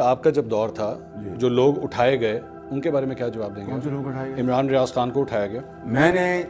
آپ کا جب دور تھا جو لوگ اٹھائے گئے ان کے بارے میں کیا جواب دیں گے؟ کون سے لوگ اٹھائے گئے؟ عمران ریاض خان کو اٹھایا گیا. میں نے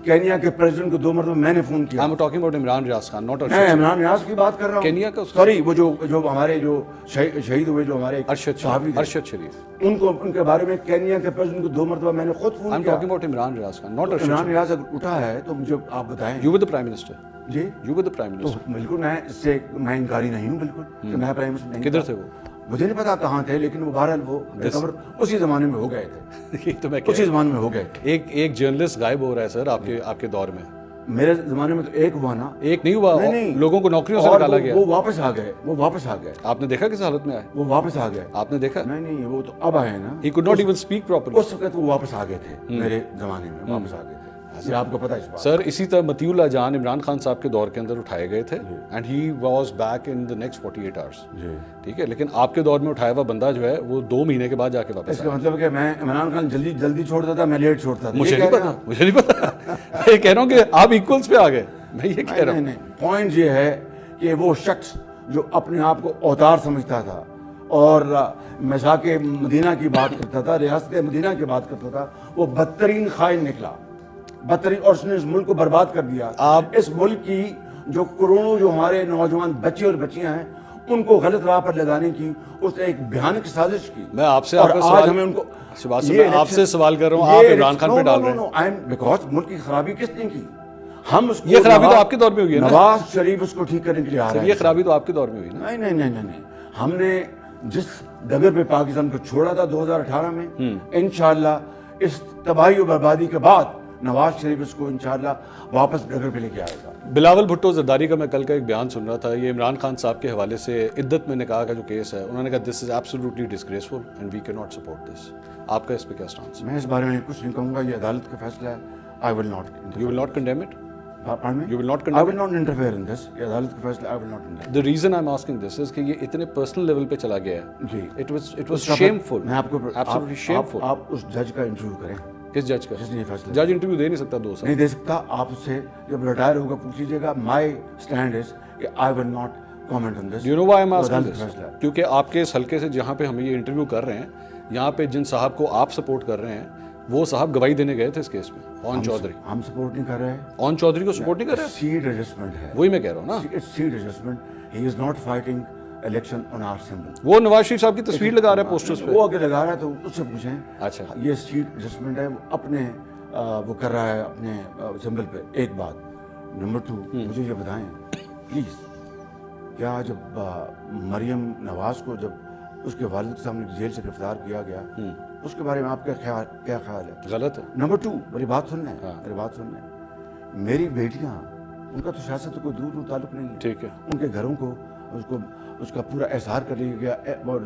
کینیا کے پریزیڈنٹ کو 2 مرتبہ میں نے فون کیا. I'm talking about Imran Riyadh Khan, not میں عمران ریاض کی بات کر رہا ہوں. کینیا کا سوری وہ جو ہمارے جو شہید ہوئے جو ہمارے صحافی تھے ارشد شریف, ان کے بارے میں کینیا کے پریزیڈنٹ کو 2 مرتبہ میں نے خود فون I'm کیا. talking about Imran Riyadh Khan, not Arshad. Imran ریاض اگر اٹھا ہے تو مجھے آپ بتائیں. You were the prime minister. G You were the prime تو minister. بالکل میں اس سے میں انکاری نہیں ہوں بالکل کہ میں پرائم منسٹر نہیں. کدھر تھے وہ؟ مجھے نہیں پتا کہاں تھے, لیکن وہ بہرحال وہ ریکور اسی زمانے میں ہو گئے تھے. یہ تو میں اسی زمانے میں ہو گئے تھے. ایک جرنلسٹ غائب ہو رہا ہے سر آپ کے دور میں. میرے زمانے میں تو ایک ہوا نا. ایک نہیں ہوا, لوگوں کو نوکریوں سے نکالا گیا. وہ واپس آ گئے. آپ نے دیکھا کس حالت میں آئے؟ وہ واپس آ گئے. آپ نے دیکھا؟ نہیں وہ تو اب آئے نا. He could not even speak properly. اس وقت وہ واپس آ گئے تھے میرے زمانے میں, واپس آ گئے تھے. آپ کو پتا ہے اس بات. سر اسی طرح مطیع اللہ جان عمران خان صاحب کے دور کے اندر اٹھائے گئے تھے and he was back in the next 48 hours. ٹھیک ہے, لیکن آپ کے دور میں اٹھایا ہوا بندہ جو ہے وہ 2 مہینے کے بعد جا کے واپس. اس کا مطلب کہ میں عمران خان جلدی چھوڑتا تھا, میں لیٹ چھوڑتا تھا. مجھے نہیں پتا. میں کہہ رہا ہوں کہ آپ ایکولس پہ آ گئے. میں یہ کہہ رہا ہوں. پوائنٹ یہ ہے کہ وہ شخص جو اپنے آپ کو اوتار سمجھتا تھا اور مذاق مدینہ کی بات کرتا تھا, ریاست مدینہ کی بات کرتا تھا, وہ بدترین خائن نکلا, بدترین, اور اس نے اس ملک کو برباد کر دیا. اس ملک کی جو کروڑوں جو ہمارے نوجوان بچے اور بچیاں ہیں ان کو غلط راہ پر لگانے کی اس نے ایک بھیانک سازش کی. میں آپ سے سوال کر رہا ہوں, آپ عمران خان پہ ڈال رہے ہیں. بیکاز ملک کی خرابی کس نے کی؟ ہم اس یہ خرابی تو آپ کے دور میں ہوئی ہے نا. نواز شریف اس کو ٹھیک کرنے کے لیے آ رہا ہے. یہ خرابی تو آپ کے دور میں ہوئی نا. نہیں, ہم نے جس ڈگر پہ پاکستان کو چھوڑا تھا 2018 میں, انشاءاللہ اس تباہی و بربادی کے بعد نواز شریف اس کو انشاءاللہ واپس ڈگر پہ لے کے آئے گا. بلاول بھٹو زرداری کا میں کل کا ایک بیان سن رہا تھا, یہ عمران خان صاحب کے حوالے سے عدت میں نکاح کا جو کیس ہے, انہوں نے کہا this is absolutely disgraceful and we can not support this. آپ کا اس پہ کیا اسٹانس؟ میں اس بارے میں کچھ نہیں کہوں گا, یہ عدالت کا فیصلہ ہے. I will not. You will not condemn it? Pardon me? You will not I condemn will not interfere in this. یہ عدالت کا فیصلہ I will not interfere. The reason I'm asking this is کہ یہ اتنے پرسنل لیول پہ چلا گیا ہے. جی. It was shameful. میں آپ کو absolutely shameful. آپ اس جج کا انٹرویو کریں. کس جج کا؟ جس نے یہ فیصلہ جج انٹرویو دے نہیں سکتا 2 سال. نہیں دے سکتا. آپ سے جب ریٹائر ہوگا پوچھ لیجیے گا. My stand is کہ I will not comment on this. Do you know why I'm asking this? کیونکہ آپ کے اس حلقے سے جہاں پہ ہم یہ انٹرویو کر رہے ہیں, یہاں پہ جن صاحب کو آپ سپورٹ کر رہے ہیں وہ صاحب گواہی دینے گئے تھے اس کیس میں. اون چودھری. ہم سپورٹ نہیں کر رہے. اون چودھری کو سپورٹ نہیں کر رہے. سیٹ ایڈجسٹمنٹ ہے. وہی میں کہہ رہا ہوں نا. Set adjustment. He is not fighting election on our symbol. وہ نواز شریف صاحب کی تصویر لگا رہا ہے پوسٹرز پہ. وہ اگر لگا رہا ہے تو اس سے پوچھیں. اچھا, یہ سیٹ ایڈجسٹمنٹ ہے, وہ اپنے وہ کر رہا ہے اپنے سمبل پہ. ایک بات. نمبر 2, مجھے یہ بتائیں پلیز, کیا جب مریم نواز کو جب اس کے والد کے سامنے جیل سے گرفتار کیا گیا, اس کے بارے میں آپ کیا خیال ہے؟ غلط ہے. نمبر 2, میری بات سن لیں. میری بیٹیاں, ان کا تو سیاست تو کوئی دور تعلق نہیں ہے. ٹھیک ہے. ان کے گھروں کو اس کا پورا احسار کر لیا گیا, اور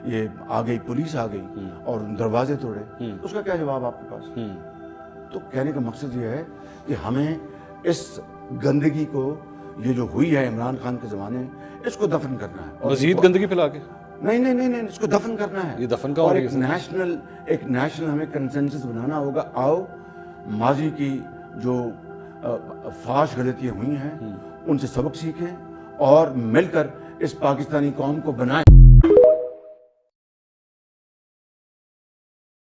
یہ آ گئی پولیس آ گئی اور دروازے توڑے. اس کا کیا جواب آپ کے پاس؟ تو کہنے کا مقصد یہ ہے کہ ہمیں اس گندگی کو, یہ جو ہوئی ہے عمران خان کے زمانے, اس کو دفن کرنا ہے. مزید گندگی پھیلا کے نہیں, اس کو دفن کرنا ہے. یہ دفن کا اور ایک نیشنل ہمیں کنسنسس بنانا ہوگا. آؤ ماضی کی جو فاش غلطیاں ہوئی ہیں ان سے سبق سیکھیں اور مل کر اس پاکستانی قوم کو بنائیں.